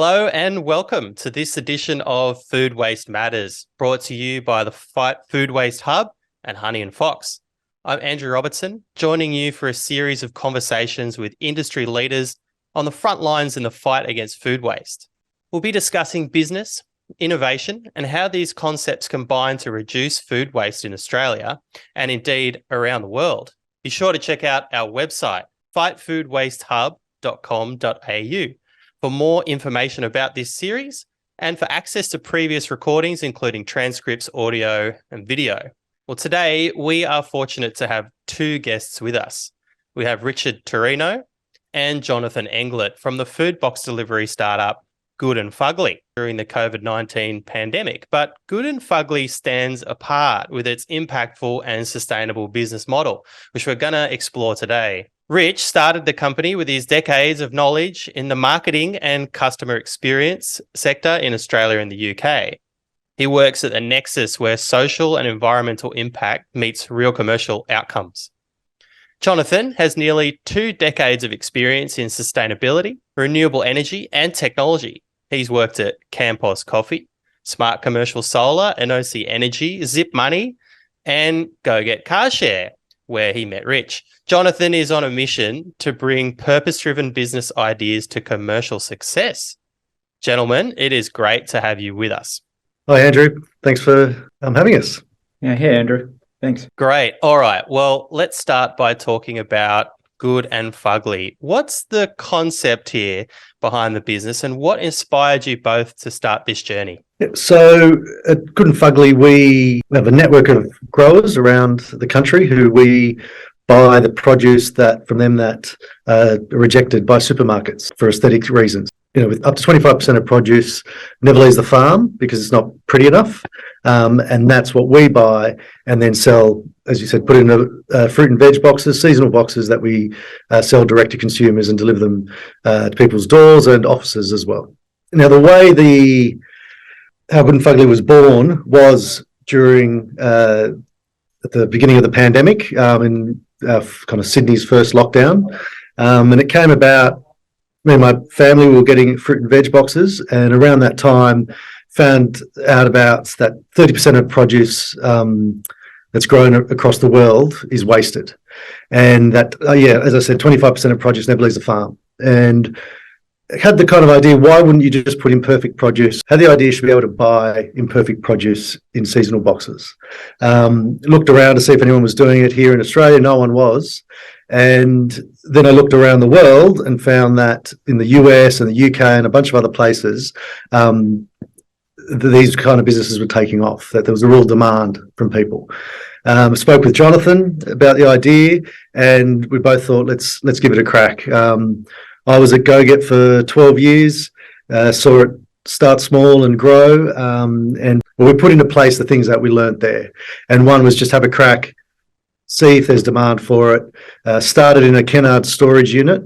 Hello and welcome to this edition of Food Waste Matters, brought to you by the Fight Food Waste Hub and Honey and Fox. I'm Andrew Robertson, joining you for a series of conversations with industry leaders on the front lines in the fight against food waste. We'll be discussing business, innovation, and how these concepts combine to reduce food waste in Australia and indeed around the world. Be sure to check out our website, fightfoodwastehub.com.au. for more information about this series and for access to previous recordings, including transcripts, audio and video. Well, today we are fortunate to have two guests with us. We have Richard Tourino and Jonathan Englert from the food box delivery startup Good and Fugly during the COVID-19 pandemic. But Good and Fugly stands apart with its impactful and sustainable business model, which we're going to explore today. Rich started the company with his decades of knowledge in the marketing and customer experience sector in Australia and the UK. He works at the nexus where social and environmental impact meets real commercial outcomes. Jonathan has nearly 2 decades of experience in sustainability, renewable energy and technology. He's worked at Campos Coffee, Smart Commercial Solar, Enosi Energy, Zip Money and Go Get Car Share, where he met Rich. Jonathan is on a mission to bring purpose-driven business ideas to commercial success. Gentlemen, it is great to have you with us. Hi, Andrew. Thanks for having us. Yeah, hey, Andrew. Thanks. Great. All right. Well, let's start by talking about Good and Fugly. What's the concept here behind the business and what inspired you both to start this journey? So at Good and Fugly, we have a network of growers around the country who we buy the produce that are rejected by supermarkets for aesthetic reasons. You know, with up to 25% of produce never leaves the farm because it's not pretty enough. And that's what we buy and then sell, as you said, put in fruit and veg boxes, seasonal boxes that we sell direct to consumers and deliver them to people's doors and offices as well. Now, the way how Good and Fugly was born was during at the beginning of the pandemic in kind of Sydney's first lockdown. And it came about, me and my family were getting fruit and veg boxes, and around that time found out about that 30% of produce that's grown across the world is wasted. And that, as I said, 25% of produce never leaves the farm. And had the kind of idea, why wouldn't you just put imperfect produce? Had the idea you should be able to buy imperfect produce in seasonal boxes. Looked around to see if anyone was doing it here in Australia. No one was. And then I looked around the world and found that in the US and the UK and a bunch of other places, these kind of businesses were taking off, that there was a real demand from people. I spoke with Jonathan about the idea and we both thought, let's give it a crack. I was at GoGet for 12 years, saw it start small and grow, and we put into place the things that we learned there. And one was just have a crack, see if there's demand for it. Started in a Kennard storage unit,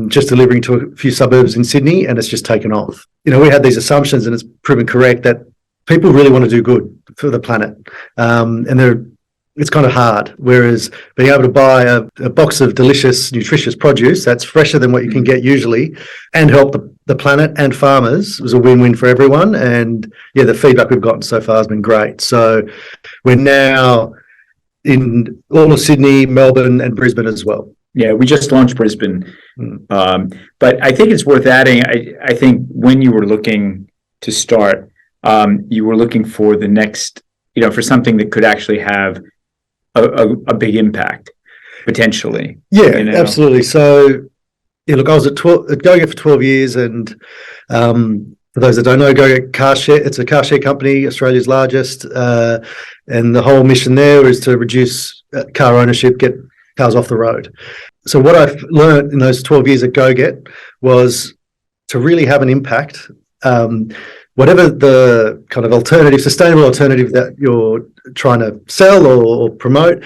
just delivering to a few suburbs in Sydney, and it's just taken off. You know, we had these assumptions, and it's proven correct that people really want to do good for the planet, and it's kind of hard. Whereas being able to buy a box of delicious, nutritious produce that's fresher than what you can get usually and help the planet and farmers was a win-win for everyone. And yeah, the feedback we've gotten so far has been great. So we're now in all of Sydney, Melbourne and Brisbane as well. Yeah, we just launched Brisbane. But I think it's worth adding, I think when you were looking to start, you were looking for the next, for something that could actually have a big impact, potentially. Yeah, absolutely. So, look, I was at GoGet for 12 years, and for those that don't know, GoGet Car Share, it's a car share company, Australia's largest, and the whole mission there is to reduce car ownership, get cars off the road. So what I've learned in those 12 years at GoGet was to really have an impact, whatever the kind of sustainable alternative that you're trying to sell or promote,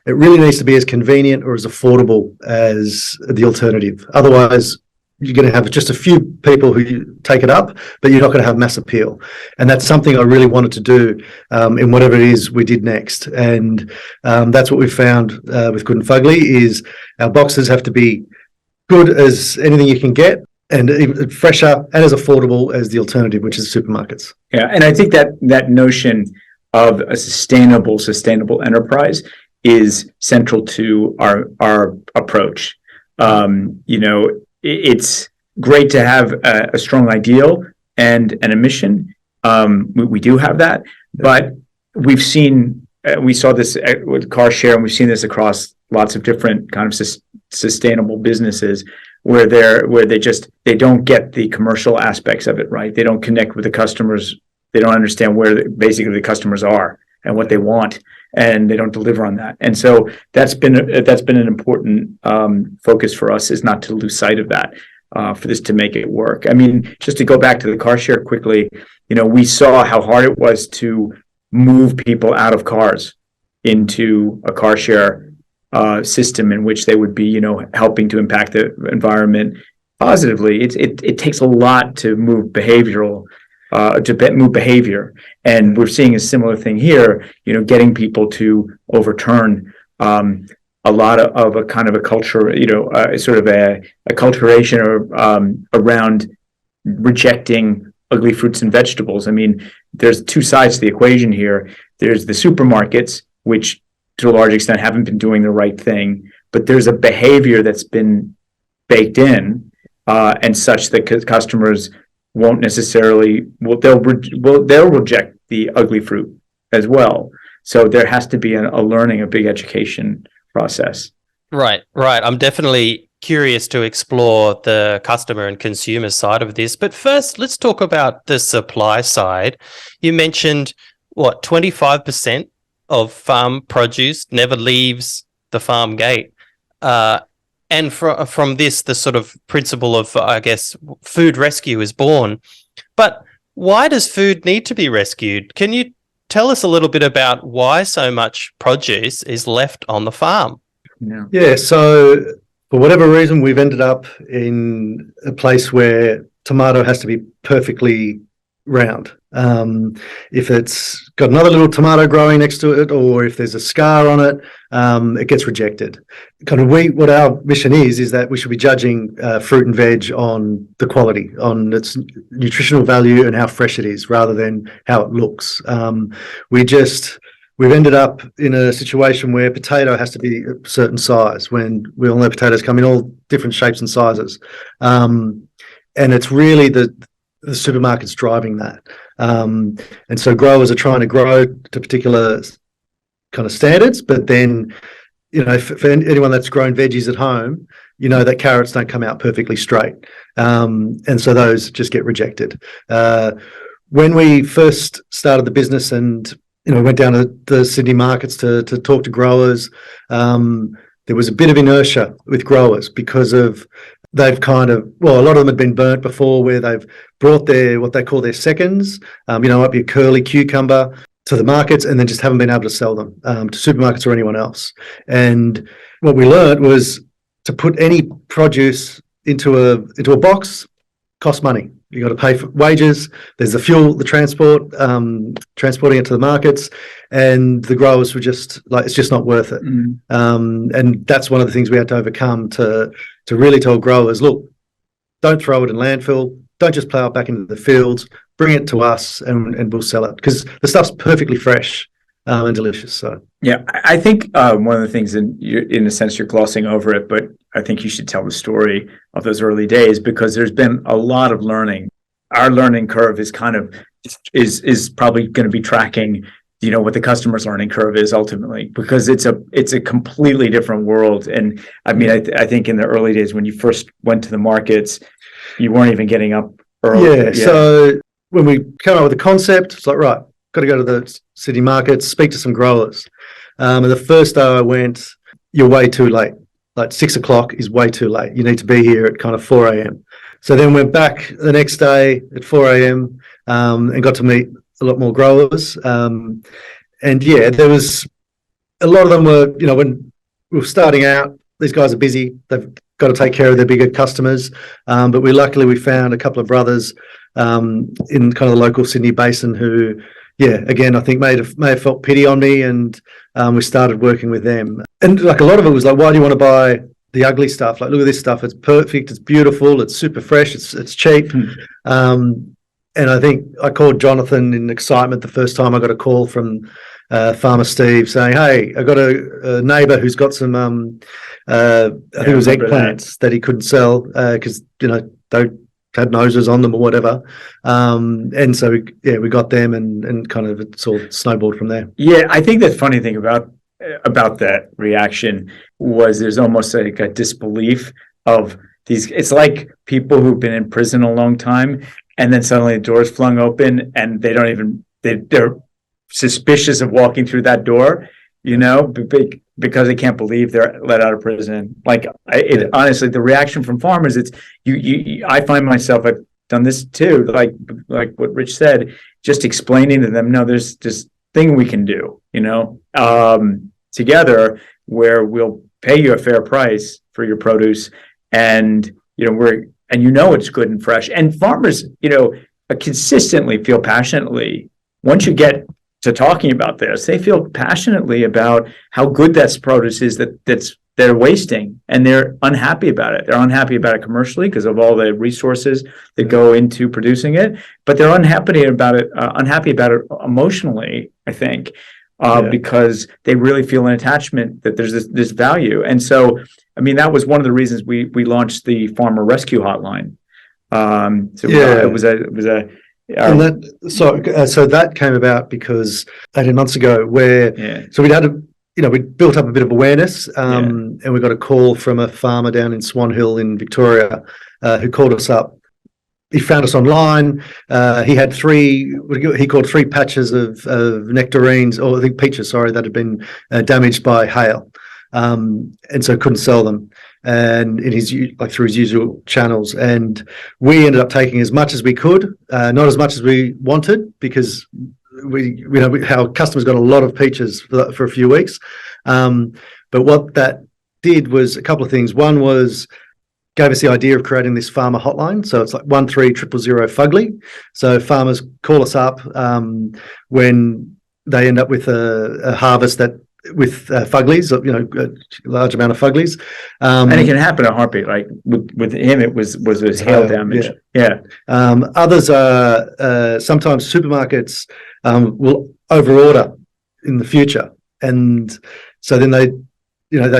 it really needs to be as convenient or as affordable as the alternative. Otherwise, you're going to have just a few people who take it up, but you're not going to have mass appeal. And that's something I really wanted to do in whatever it is we did next. And that's what we found with Good and Fugly is our boxes have to be good as anything you can get, and even fresher and as affordable as the alternative, which is supermarkets. Yeah, and I think that notion of a sustainable enterprise is central to our approach. It's great to have a strong ideal and a mission. We do have that, but we saw this with car share, and we've seen this across lots of different kind of sustainable businesses where they don't get the commercial aspects of it right. They don't connect with the customers. They don't understand where basically the customers are and what they want, and they don't deliver on that. And so that's been an important focus for us, is not to lose sight of that for this to make it work. I mean, just to go back to the car share quickly, we saw how hard it was to move people out of cars into a car share system in which they would be, helping to impact the environment positively. It takes a lot to move behavior, and we're seeing a similar thing here. Getting people to overturn a lot of a kind of a culture, sort of a acculturation around rejecting ugly fruits and vegetables. I mean, there's two sides to the equation here. There's the supermarkets, which to a large extent haven't been doing the right thing, but there's a behavior that's been baked in, and such that customers won't necessarily, they'll reject the ugly fruit as well. So there has to be a learning, a big education process. Right. I'm definitely curious to explore the customer and consumer side of this. But first, let's talk about the supply side. You mentioned, 25% of farm produce never leaves the farm gate. And from this, the sort of principle of, I guess, food rescue is born. But why does food need to be rescued? Can you tell us a little bit about why so much produce is left on the farm? Yeah, so for whatever reason, we've ended up in a place where tomato has to be perfectly round. If it's got another little tomato growing next to it, or if there's a scar on it, it gets rejected. What our mission is that we should be judging fruit and veg on the quality, on its nutritional value and how fresh it is, rather than how it looks. We've ended up in a situation where potato has to be a certain size, when we all know potatoes come in all different shapes and sizes. And it's really the supermarkets driving that. And so growers are trying to grow to particular kind of standards, but then, for anyone that's grown veggies at home, that carrots don't come out perfectly straight. And so those just get rejected. When we first started the business and went down to the Sydney markets to talk to growers, there was a bit of inertia with growers because of they've a lot of them had been burnt before, where they've brought what they call their seconds, might be a curly cucumber, to the markets, and then just haven't been able to sell them to supermarkets or anyone else. And what we learned was to put any produce into a box costs money. You got to pay for wages. There's the fuel, the transport, transporting it to the markets, and the growers were just like, it's just not worth it. And that's one of the things we had to overcome to really tell growers, look, don't throw it in landfill. Don't just plow it back into the fields. Bring it to us, and we'll sell it, because the stuff's perfectly fresh and delicious. So yeah, I think one of the things, in a sense, you're glossing over it, but I think you should tell the story of those early days, because there's been a lot of learning. Our learning curve is probably going to be tracking, what the customer's learning curve is ultimately, because it's a completely different world. And I mean, I think in the early days when you first went to the markets, you weren't even getting up early. Yeah. So when we came up with the concept, it's like, right, got to go to the city markets, speak to some growers. And the first day I went, you're way too late. Like 6 o'clock is way too late. You need to be here at kind of 4 a.m. So then went back the next day at 4 a.m. And got to meet a lot more growers. And yeah, there was a lot of them were, when we were starting out, these guys are busy. They've got to take care of their bigger customers. But we found a couple of brothers in kind of the local Sydney basin who, again, I think may have felt pity on me, and we started working with them. And like a lot of it was like, why do you want to buy the ugly stuff. Like, look at this stuff. It's perfect. It's beautiful. It's super fresh. It's cheap. And I think I called Jonathan in excitement the first time I got a call from Farmer Steve saying, "Hey, I got a neighbour who's got some, I think it was eggplants that he couldn't sell because they had noses on them or whatever." And so we got them, and kind of it's all snowballed from there. Yeah, I think the funny thing about that reaction was there's almost like a disbelief of these. It's like people who've been in prison a long time, and then suddenly the door's flung open, and they're suspicious of walking through that door, because they can't believe they're let out of prison. Like, honestly, the reaction from farmers, it's I find myself, I've done this too, like what Rich said, just explaining to them, no, there's this thing we can do, together, where we'll pay you a fair price for your produce, and it's good and fresh. And farmers, consistently feel passionately, once you get to talking about this, they feel passionately about how good that produce is that's they're wasting, and they're unhappy about it. They're unhappy about it commercially because of all the resources that go into producing it, but they're unhappy about it emotionally, I think, because they really feel an attachment that there's this value. And so, I mean, that was one of the reasons we launched the Farmer Rescue Hotline. It was a and that came about because 18 months ago, so we'd built up a bit of awareness, and we got a call from a farmer down in Swan Hill in Victoria who called us up. He found us online. He had he called 3 patches of nectarines, or I think peaches, sorry, that had been damaged by hail, and so couldn't sell them. And through his usual channels, and we ended up taking as much as we could, not as much as we wanted, because our customers got a lot of peaches for a few weeks. But what that did was a couple of things. One was gave us the idea of creating this farmer hotline. So it's like 13000 Fugly. So farmers call us up when they end up with a harvest with fuglies, a large amount of fuglies, and it can happen in a heartbeat. Like with him, it was hail damage. Others are sometimes supermarkets will overorder in the future, and so then they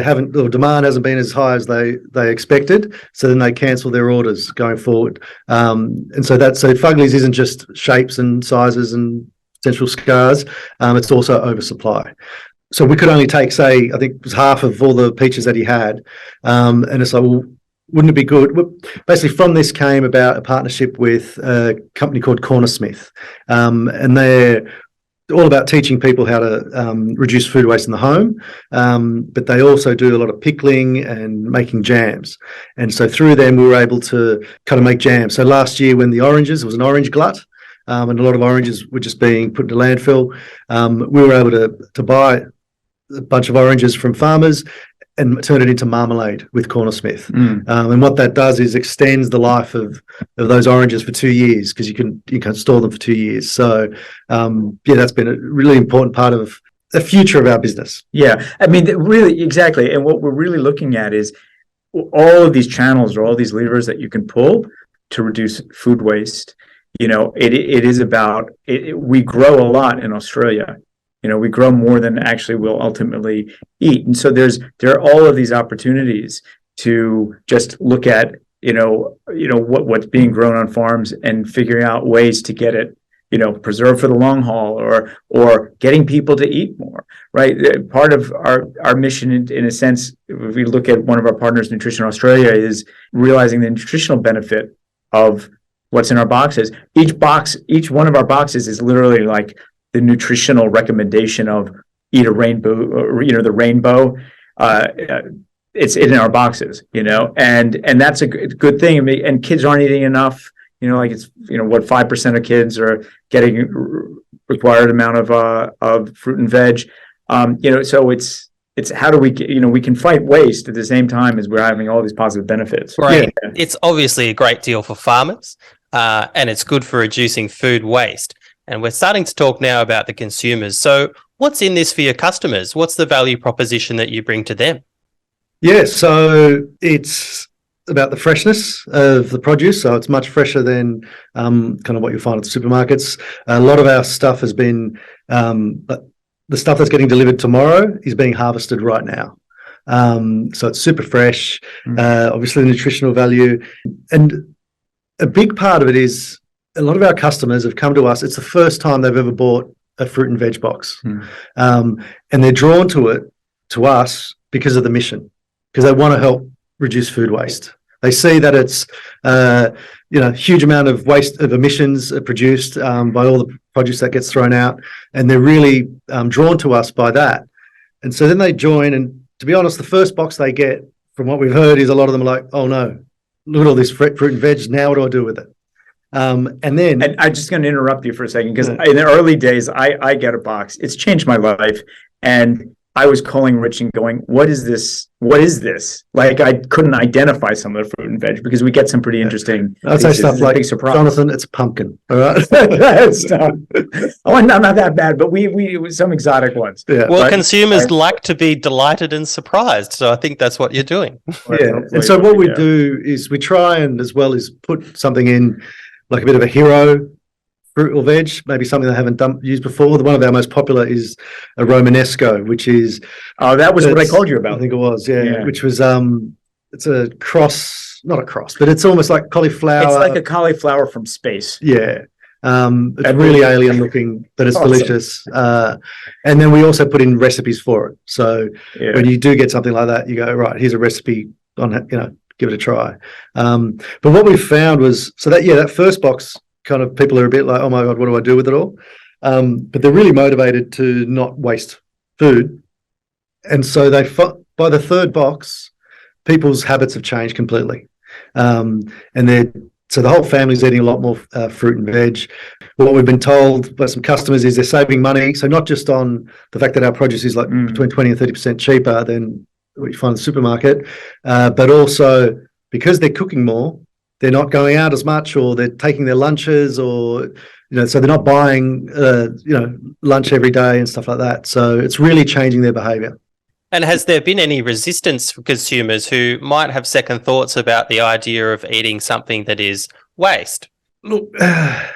haven't, the demand hasn't been as high as they expected, so then they cancel their orders going forward. And so fuglies isn't just shapes and sizes and potential scars, it's also oversupply. So we could only take, say, I think it was half of all the peaches that he had. And it's like, well, wouldn't it be good? Well, basically, from this came about a partnership with a company called Cornersmith. And they're all about teaching people how to reduce food waste in the home. But they also do a lot of pickling and making jams. And so through them, we were able to kind of make jams. So last year, when there was an orange glut, and a lot of oranges were just being put into landfill, we were able to buy a bunch of oranges from farmers and turn it into marmalade with Cornersmith. And what that does is extends the life of those oranges for 2 years, because you can store them for 2 years. So that's been a really important part of the future of our business. Yeah, I mean, really, exactly. And what we're really looking at is all of these channels, or all these levers that you can pull to reduce food waste. It is about it. We grow a lot in Australia. We grow more than actually we'll ultimately eat. And so there are all of these opportunities to just look at, what's being grown on farms and figuring out ways to get it, preserved for the long haul, or getting people to eat more, right? Part of our mission, in a sense, if we look at one of our partners, Nutrition Australia, is realizing the nutritional benefit of what's in our boxes. Each one of our boxes is literally like the nutritional recommendation of eat a rainbow, or, the rainbow. It's in our boxes, and that's a good thing. And kids aren't eating enough, like it's, 5% of kids are getting required amount of fruit and veg. So it's how do we can fight waste at the same time as we're having all these positive benefits. Right. Yeah. It's obviously a great deal for farmers, and it's good for reducing food waste. And we're starting to talk now about the consumers. So what's in this for your customers? What's the value proposition that you bring to them? Yeah, so it's about the freshness of the produce. So it's much fresher than kind of what you find at the supermarkets. A lot of our stuff has been, the stuff that's getting delivered tomorrow is being harvested right now. So it's super fresh, obviously the nutritional value. And a big part of it is a lot of our customers have come to us. It's the first time they've ever bought a fruit and veg box. And they're drawn to us because of the mission, because they want to help reduce food waste. They see that it's, huge amount of waste of emissions are produced by all the produce that gets thrown out, and they're really drawn to us by that. And so then they join, and to be honest, the first box they get, from what we've heard, is a lot of them are like, oh no, look at all this fruit and veg, now what do I do with it? And I'm just going to interrupt you for a second, because in the early days, I get a box. It's changed my life. And I was calling Rich and going, what is this? What is this? Like, I couldn't identify some of the fruit and veg, because we get some pretty interesting. I'd say stuff like, Jonathan, it's pumpkin. All right. Not that bad, but we some exotic ones. Yeah. Well, consumers like to be delighted and surprised. So I think that's what you're doing. Yeah. And so what we do is we try and, as well as, put something in like a bit of a hero fruit or veg, maybe something they haven't used before. One of our most popular is a Romanesco, which is... Oh, that was what I called you about. I think it was, yeah. Which was, it's a cross, not a cross, but it's almost like cauliflower. It's like a cauliflower from space. Yeah. It's really alien looking, but it's delicious. And then we also put in recipes for it. So when you do get something like that, you go, right, here's a recipe on, give it a try. But what we found was, that first box, kind of people are a bit like, oh my God, what do I do with it all? But they're really motivated to not waste food. And so by the third box, people's habits have changed completely. So the whole family's eating a lot more fruit and veg. What we've been told by some customers is they're saving money. So not just on the fact that our produce is like between 20 and 30% cheaper than what you find in the supermarket, but also because they're cooking more, they're not going out as much, or they're taking their lunches, or, so they're not buying, lunch every day and stuff like that. So it's really changing their behavior. And has there been any resistance for consumers who might have second thoughts about the idea of eating something that is waste? Look, they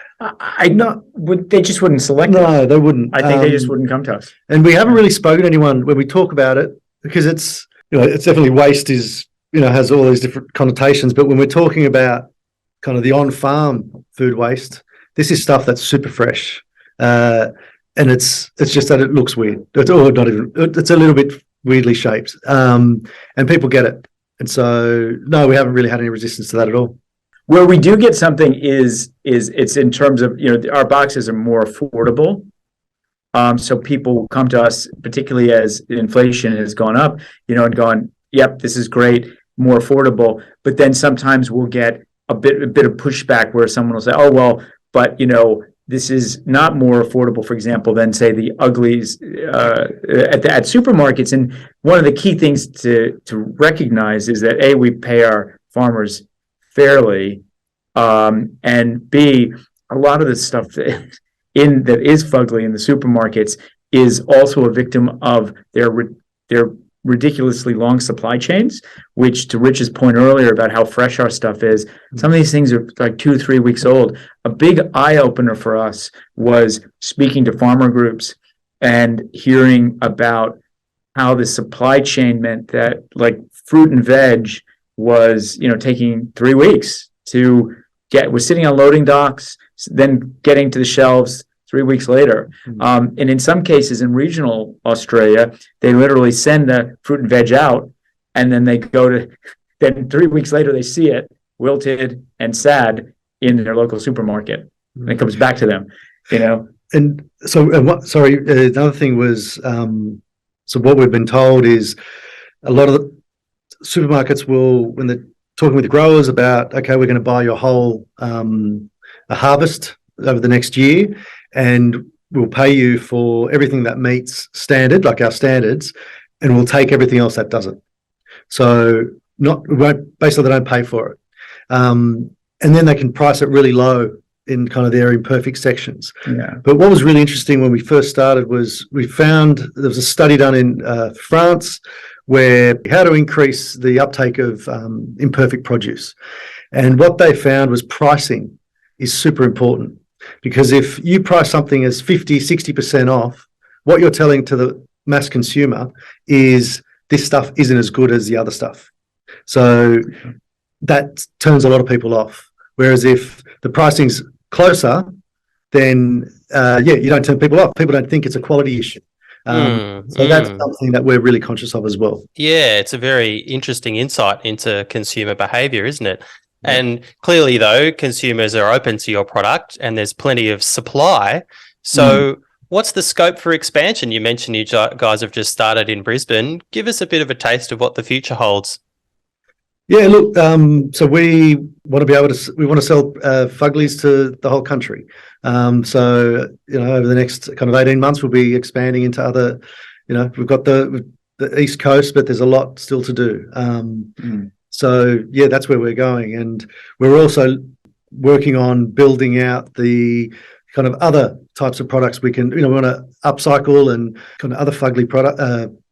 just wouldn't select it. No, they wouldn't. I think they just wouldn't come to us. And we haven't really spoken to anyone when we talk about it, because it's, it's definitely waste is, has all these different connotations. But when we're talking about kind of the on-farm food waste, this is stuff that's super fresh. And it's just that it looks weird. It's a little bit weirdly shaped. And people get it. And so, no, we haven't really had any resistance to that at all. Where we do get something is it's in terms of, our boxes are more affordable. So people will come to us, particularly as inflation has gone up, and gone, yep, this is great, more affordable. But then sometimes we'll get a bit of pushback where someone will say, oh, well, but, this is not more affordable, for example, than, say, the uglies at supermarkets. And one of the key things to recognize is that, A, we pay our farmers fairly, and B, a lot of the stuff that is fugly in the supermarkets is also a victim of their ridiculously long supply chains, which, to Rich's point earlier about how fresh our stuff is, some of these things are like 2 or 3 weeks old. A big eye opener for us was speaking to farmer groups and hearing about how the supply chain meant that, like, fruit and veg was, taking 3 weeks to was sitting on loading docks, then getting to the shelves 3 weeks later. And in some cases in regional Australia, they literally send the fruit and veg out, and then then 3 weeks later they see it wilted and sad in their local supermarket, and it comes back to them, And so, another thing was, so what we've been told is a lot of the supermarkets will, when they're talking with the growers about, okay, we're going to buy your whole a harvest over the next year, and we'll pay you for everything that meets standard, like our standards, and we'll take everything else that doesn't. So basically they don't pay for it. And then they can price it really low in kind of their imperfect sections. Yeah. But what was really interesting when we first started was we found there was a study done in France where how to increase the uptake of imperfect produce. And what they found was pricing is super important, because if you price something as 50, 60% off, what you're telling to the mass consumer is this stuff isn't as good as the other stuff. So that turns a lot of people off. Whereas if the pricing's closer, then you don't turn people off. People don't think it's a quality issue. That's something that we're really conscious of as well. Yeah, it's a very interesting insight into consumer behavior, isn't it? Yeah. And clearly, though, consumers are open to your product and there's plenty of supply. So what's the scope for expansion? You mentioned you guys have just started in Brisbane. Give us a bit of a taste of what the future holds. Yeah, look, so we want to sell Fuglies to the whole country. So, over the next kind of 18 months, we'll be expanding into other, we've got the East Coast, but there's a lot still to do. So, yeah, that's where we're going. And we're also working on building out the kind of other types of products we can, we want to upcycle and kind of other Fugly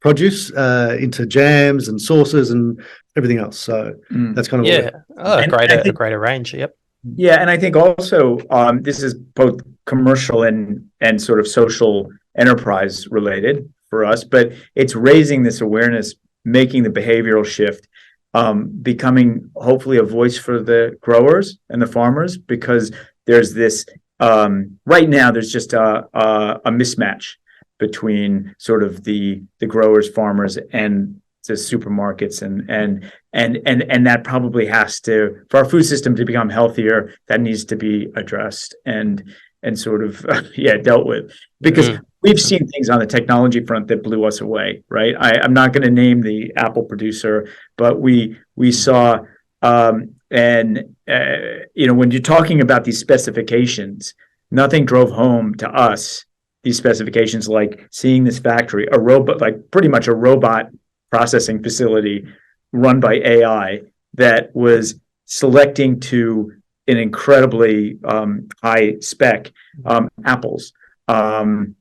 produce into jams and sauces and everything else. So that's kind of a greater range. Yep. Yeah, and I think also this is both commercial and sort of social enterprise related for us, but it's raising this awareness, making the behavioral shift, becoming hopefully a voice for the growers and the farmers, because there's this right now there's just a mismatch between sort of the growers, farmers, and the supermarkets, and that probably has to, for our food system to become healthier, that needs to be addressed and sort of dealt with, because we've seen things on the technology front that blew us away, right? I'm not going to name the Apple producer, but we saw when you're talking about these specifications, nothing drove home to us these specifications like seeing this factory, a robot, like pretty much a robot processing facility run by AI that was selecting to an incredibly high spec apples. And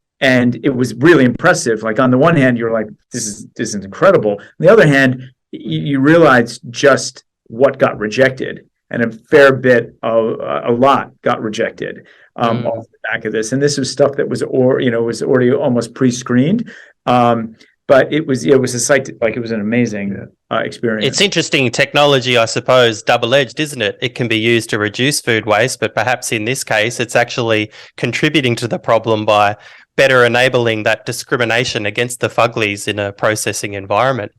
it was really impressive. Like on the one hand, you're like, this is incredible. On the other hand, you realize just what got rejected, and a fair bit of a lot got rejected off the back of this. And this was stuff that was was already almost pre-screened. But it was a sight, like it was an amazing experience. It's interesting technology, I suppose, double-edged, isn't it? It can be used to reduce food waste, but perhaps in this case, it's actually contributing to the problem by better enabling that discrimination against the Fuglies in a processing environment.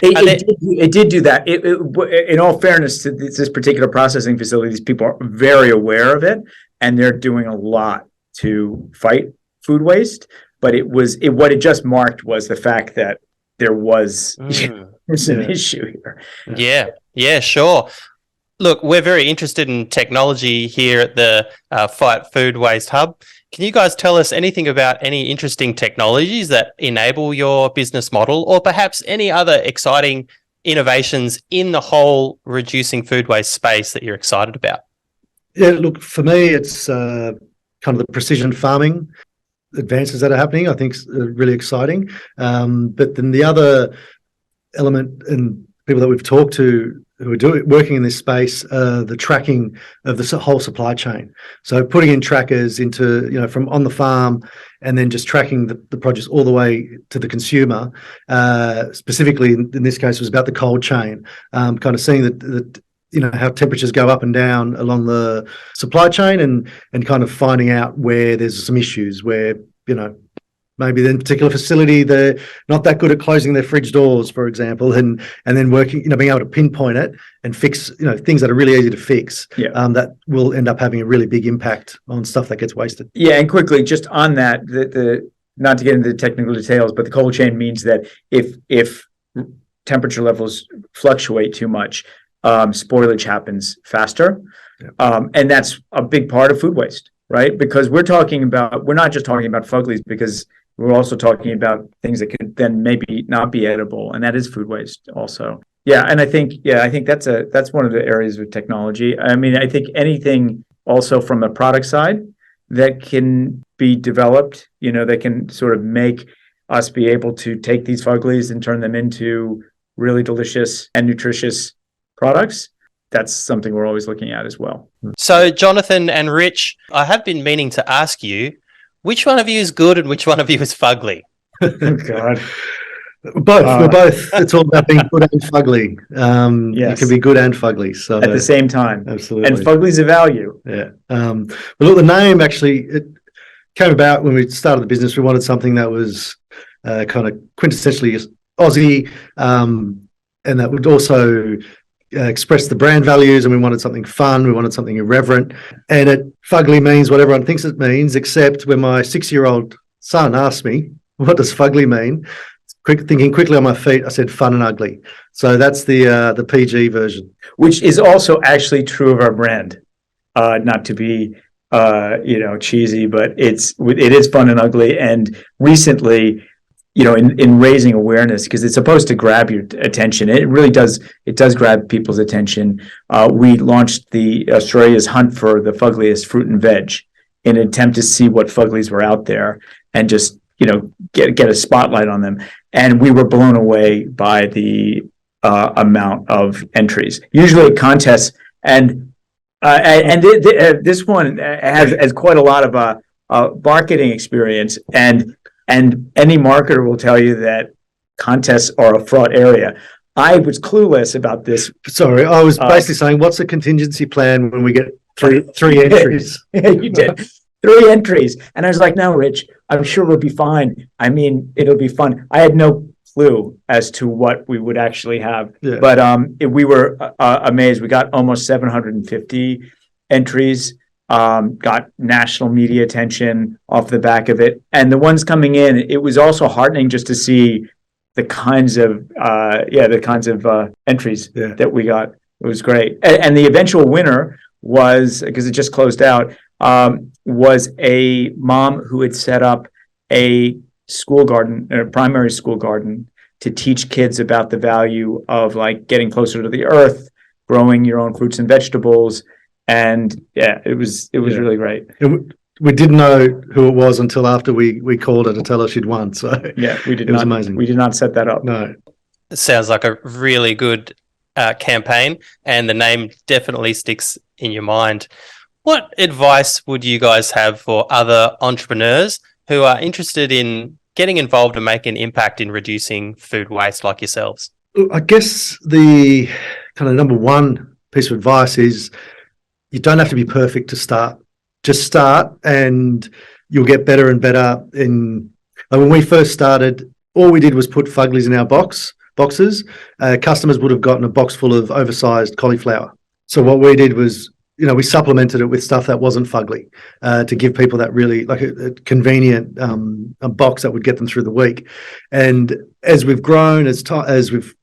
It did do that. In all fairness to this particular processing facility, these people are very aware of it, and they're doing a lot to fight food waste. But what it just marked was the fact that there was an issue here. Yeah, sure. Look, we're very interested in technology here at the Fight Food Waste Hub. Can you guys tell us anything about any interesting technologies that enable your business model, or perhaps any other exciting innovations in the whole reducing food waste space that you're excited about? Yeah, look, for me, it's kind of the precision farming advances that are happening, I think, is really exciting. But then the other element, and people that we've talked to who are working in this space, the tracking of the whole supply chain. So putting in trackers into, from on the farm, and then just tracking the produce all the way to the consumer. Specifically, in this case, it was about the cold chain, kind of seeing that how temperatures go up and down along the supply chain, and kind of finding out where there's some issues where, maybe in a particular facility, they're not that good at closing their fridge doors, for example, and then working, being able to pinpoint it and fix, things that are really easy to fix, that will end up having a really big impact on stuff that gets wasted. Yeah, and quickly, just on that, the not to get into the technical details, but the cold chain means that if temperature levels fluctuate too much, spoilage happens faster. And that's a big part of food waste, right? Because we're not just talking about Fuglies, because we're also talking about things that could then maybe not be edible, and that is food waste also. Yeah, and I think that's one of the areas of technology. I mean, I think anything also from the product side that can be developed, that can sort of make us be able to take these fuglies and turn them into really delicious and nutritious products, that's something we're always looking at as well. So, Jonathan and Rich, I have been meaning to ask you, which one of you is good and which one of you is fugly? Oh, God. Both. We're both. It's all about being good and fugly. Yes. You can be good and fugly. So At the same time. absolutely. And fugly's a value. Yeah. But look, the name actually, it came about when we started the business. We wanted something that was kind of quintessentially Aussie, and that would also express the brand values. And we wanted something fun. We wanted something irreverent. And fugly means what everyone thinks it means, except when my 6-year-old son asked me, what does fugly mean? Thinking quickly on my feet, I said fun and ugly. So that's the PG version, which is also actually true of our brand. Not to be cheesy, but it is fun and ugly. And recently, in raising awareness, because it's supposed to grab your attention, it really does. It does grab people's attention. We launched the Australia's Hunt for the Fugliest Fruit and Veg in an attempt to see what fuglies were out there and just get a spotlight on them. And we were blown away by the amount of entries. Usually at contests, and this one has quite a lot of marketing experience. And any marketer will tell you that contests are a fraught area. I was clueless about this. Sorry, I was basically saying, what's the contingency plan when we get three entries? You did. 3 entries. And I was like, no, Rich, I'm sure we'll be fine. I mean, it'll be fun. I had no clue as to what we would actually have. Yeah. But we were amazed. We got almost 750 entries, got national media attention off the back of it. And the ones coming in, it was also heartening just to see the kinds of entries that we got. It was great. And the eventual winner was, because it just closed out, was a mom who had set up a school garden, a primary school garden, to teach kids about the value of like getting closer to the earth, growing your own fruits and vegetables. And it was really great. We didn't know who it was until after we called her to tell her she'd won. So we did. It was amazing. We did not set that up. No. It sounds like a really good campaign, and the name definitely sticks in your mind. What advice would you guys have for other entrepreneurs who are interested in getting involved and making an impact in reducing food waste like yourselves? I guess the kind of number one piece of advice is you don't have to be perfect to start. Just start and you'll get better and better. When we first started, all we did was put fuglies in our boxes. Customers would have gotten a box full of oversized cauliflower. So what we did was, we supplemented it with stuff that wasn't fugly to give people that really like a convenient a box that would get them through the week. And as we've grown, as we've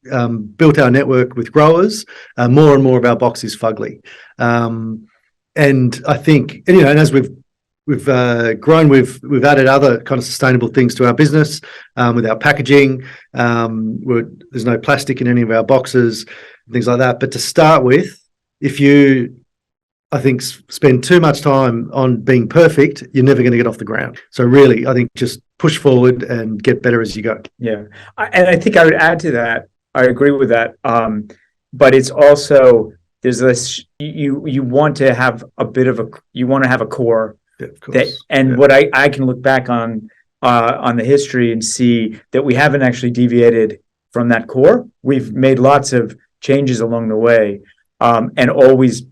built our network with growers, more and more of our box is fugly. And I think, and as we've grown, we've added other kind of sustainable things to our business with our packaging. There's no plastic in any of our boxes, things like that. But to start with, if you, I think, spend too much time on being perfect, you're never going to get off the ground. So really, I think just push forward and get better as you go. Yeah. And I think I would add to that. I agree with that. But it's also, there's this, you want to have a core. Yeah, of course. What I can look back on the history and see that we haven't actually deviated from that core. We've made lots of changes along the way, and always,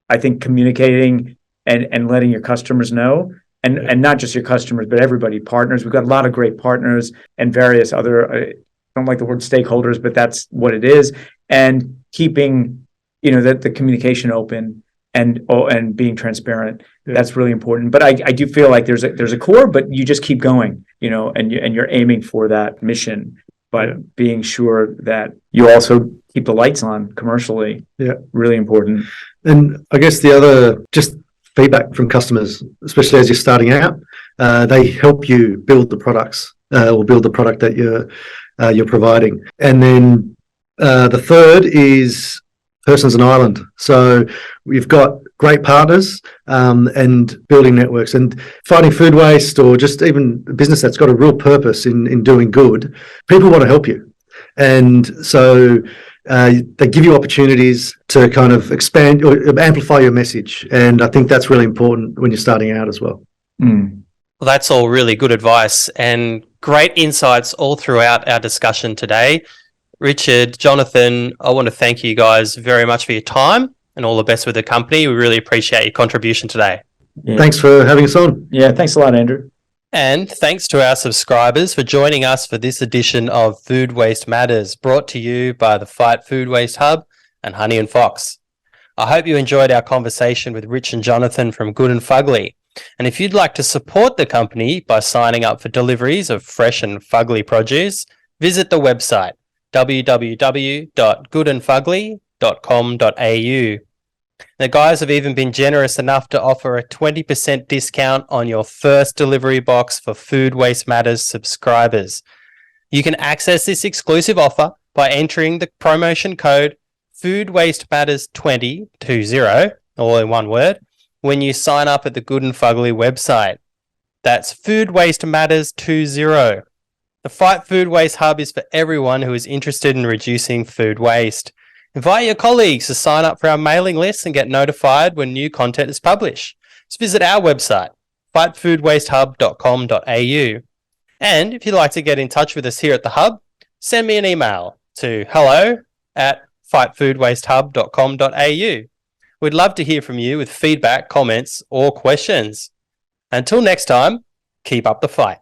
I think, communicating and letting your customers know, and not just your customers, but everybody, partners. We've got a lot of great partners and various other, I don't like the word stakeholders, but that's what it is. And keeping, the communication open and being transparent. Yeah. That's really important. But I do feel like there's a core, but you just keep going, and you're aiming for that mission, but being sure that you also keep the lights on commercially. Yeah. Really important. And I guess the other, just feedback from customers, especially as you're starting out, they help you build the products or build the product that you're providing. And then the third is person's an island. So we've got great partners, and building networks and fighting food waste, or just even a business that's got a real purpose in doing good. People want to help you. And so they give you opportunities to kind of expand or amplify your message. And I think that's really important when you're starting out as well. Mm. Well, that's all really good advice and great insights all throughout our discussion today. Richard, Jonathan, I want to thank you guys very much for your time and all the best with the company. We really appreciate your contribution today. Yeah. Thanks for having us on. Yeah, thanks a lot, Andrew. And thanks to our subscribers for joining us for this edition of Food Waste Matters, brought to you by the Fight Food Waste Hub and Honey and Fox. I hope you enjoyed our conversation with Rich and Jonathan from Good and Fugly. And if you'd like to support the company by signing up for deliveries of fresh and fugly produce, visit the website www.goodandfugly.com.au. The guys have even been generous enough to offer a 20% discount on your first delivery box for Food Waste Matters subscribers. You can access this exclusive offer by entering the promotion code FoodWasteMatters20, all in one word, when you sign up at the Good and Fugly website. That's FoodWasteMatters20. The Fight Food Waste Hub is for everyone who is interested in reducing food waste. Invite your colleagues to sign up for our mailing list and get notified when new content is published. Just visit our website, fightfoodwastehub.com.au. And if you'd like to get in touch with us here at the Hub, send me an email to hello@fightfoodwastehub.com.au. We'd love to hear from you with feedback, comments, or questions. Until next time, keep up the fight.